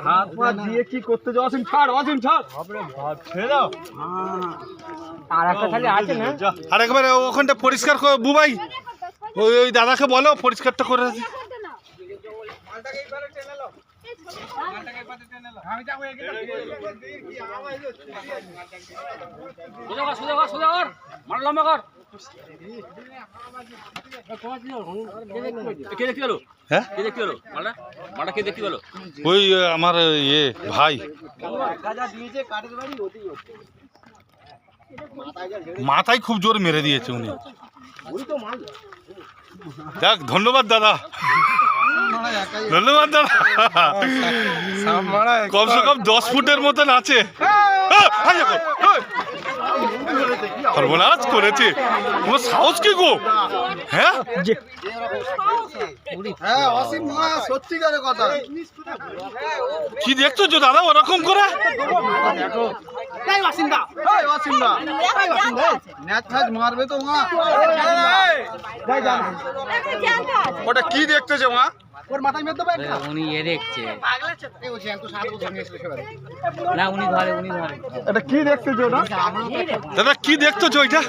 হাত পা দিয়ে কি করতে যাও? অসীম ছাড়, অসীম ছাড়। ছেড়ে দাও। আর একটা খালি আছে না? আর একবার ওখানটা পরিষ্কার করে বুবাই, ওই দাদাকে বলো পরিষ্কারটা করে। ওই আমার ইয়ে ভাই মাথায় খুব জোর মেরে দিয়েছে উনি। দেখ, ধন্যবাদ দাদা, ধন্যবাদ দাদা। কমসে কম 10 ফুটের মতন আছে। সর্বনাশ করেছে। তোমার সাহস কি গো? হ্যাঁ সত্যিকারের কথা। কি দেখছো তো দাদা ওরকম করে? মারবে তো মা। ওটা কি দেখতেছে মা? ওর মাথায় মেরে দেবে। উনি এ দেখছে না, উনি ধরে। এটা কি দেখতেছে ওটা? দাদা কি দেখতেছো ওইটা?